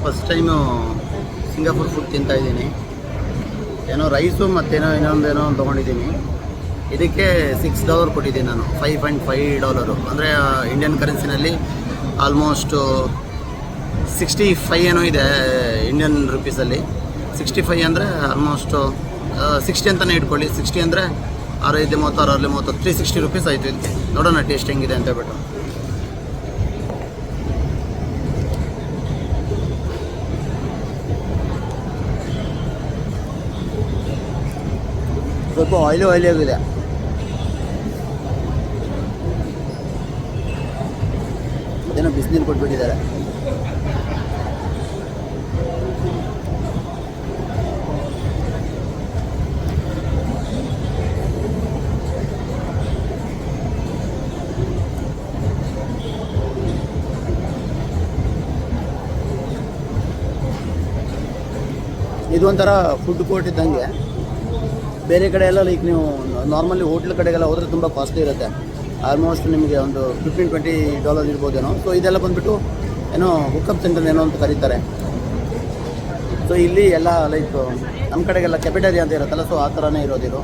First time Singapore food ತಿಂತಾಯಿದ್ದೀನಿ. ಏನೋ rice ಮತ್ತೇನೋ ಇನ್ನೊಂದೇನೋ ತೊಗೊಂಡಿದ್ದೀನಿ. ಇದಕ್ಕೆ $6 ಕೊಟ್ಟಿದ್ದೀನಿ ನಾನು. $5.5 ಅಂದರೆ ಇಂಡಿಯನ್ ಕರೆನ್ಸಿನಲ್ಲಿ ಆಲ್ಮೋಸ್ಟ್ 65 ಏನೋ ಇದೆ ಇಂಡಿಯನ್ ರುಪೀಸಲ್ಲಿ. 65 ಅಂದರೆ ಆಲ್ಮೋಸ್ಟು 60 ಅಂತಲೇ ಇಟ್ಕೊಳ್ಳಿ. 60 ಅಂದರೆ 6 5 30 360 ರೂಪೀಸ್ ಆಯಿತು ಇದಕ್ಕೆ. ನೋಡೋಣ ಟೇಸ್ಟ್ ಹೆಂಗಿದೆ ಅಂತ ಹೇಳ್ಬಿಟ್ಟು. ಸ್ವಲ್ಪ ಆಯಿಲಿ ಆಗಿದೆ. ಅದೇನೋ ಬಿಸಿನೀರು ಕೊಟ್ಬಿಟ್ಟಿದ್ದಾರೆ. ಇದು ಒಂಥರ ಫುಡ್ ಕೋರ್ಟ್ ಇದ್ದಂಗೆ. ಬೇರೆ ಕಡೆ ಎಲ್ಲ ಲೈಕ್ ನೀವು ನಾರ್ಮಲಿ ಹೋಟ್ಲ್ ಕಡೆಗೆಲ್ಲ ಹೋದರೆ ತುಂಬ ಕಾಸ್ಟ್ಲಿ ಇರುತ್ತೆ. ಆಲ್ಮೋಸ್ಟ್ ನಿಮಗೆ ಒಂದು $15-20 ಇರ್ಬೋದೇನೋ. ಸೊ ಇದೆಲ್ಲ ಬಂದುಬಿಟ್ಟು ಏನೋ ಹುಕ್ಕಪ್ ಸೆಂಟರ್ ಏನೋ ಅಂತ ಕರೀತಾರೆ. ಸೊ ಇಲ್ಲಿ ಎಲ್ಲ ಲೈಕ್ ನಮ್ಮ ಕಡೆಗೆಲ್ಲ ಕೆಫೆಟೇರಿಯಾ ಅಂತ ಇರುತ್ತಲ್ಲ, ಸೊ ಆ ಥರನೇ ಇರೋದಿದು.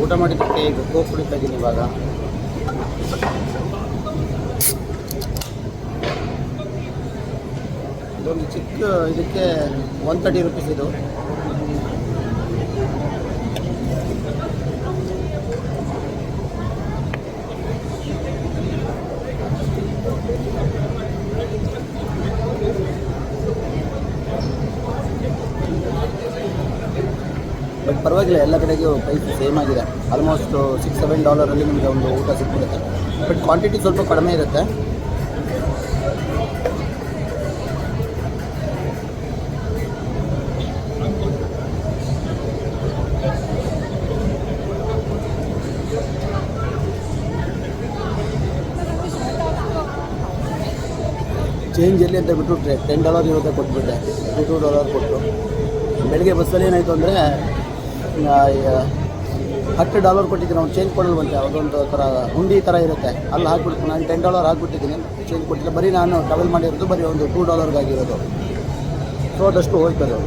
ಊಟ ಮಾಡಿದ್ದಕ್ಕೆ ಈಗ ಕೋಕ್ ಕುಡಿತಾ ಇದ್ದೀನಿ ಇವಾಗ. ಇದೊಂದು ಚಿಕ್ಕ ಇದಕ್ಕೆ $130 ಇದು. ಬಟ್ ಪರವಾಗಿಲ್ಲ, ಎಲ್ಲ ಕಡೆಗೂ ಪ್ರೈಸ್ ಸೇಮ್ ಆಗಿದೆ. ಆಲ್ಮೋಸ್ಟ್ $6-7 ನಿಮಗೆ ಒಂದು ಊಟ ಸಿಕ್ಬಿಡುತ್ತೆ. ಬಟ್ ಕ್ವಾಂಟಿಟಿ ಸ್ವಲ್ಪ ಕಡಿಮೆ ಇರುತ್ತೆ. ಚೇಂಜ್ ಎಲ್ಲಿ ಅಂತ ಬಿಟ್ಟು $10 ಇರುತ್ತೆ ಕೊಟ್ಬಿಟ್ಟೆ. $2 ಕೊಟ್ಟು ಬೆಳಗ್ಗೆ ಬಸ್ಸಲ್ಲಿ ಏನಾಯಿತು ಅಂದರೆ $10 ಕೊಟ್ಟಿದ್ದೀನಿ. ಅವ್ನು ಚೇಂಜ್ ಕೊಡಲು ಬಂತೆ. ಅದೊಂದು ಥರ ಹುಂಡಿ ಥರ ಇರುತ್ತೆ, ಅಲ್ಲಿ ಹಾಕ್ಬಿಡ್ತೀನಿ. ನಾನು $10 ಹಾಕ್ಬಿಟ್ಟಿದ್ದೀನಿ, ಚೇಂಜ್ ಕೊಟ್ಟಿಲ್ಲ. ಬರೀ ನಾನು ಟ್ರಾವೆಲ್ ಮಾಡಿರೋದು ಬರೀ ಒಂದು $2 ಸೊ ಅದಷ್ಟು ಹೋಯ್ತದು.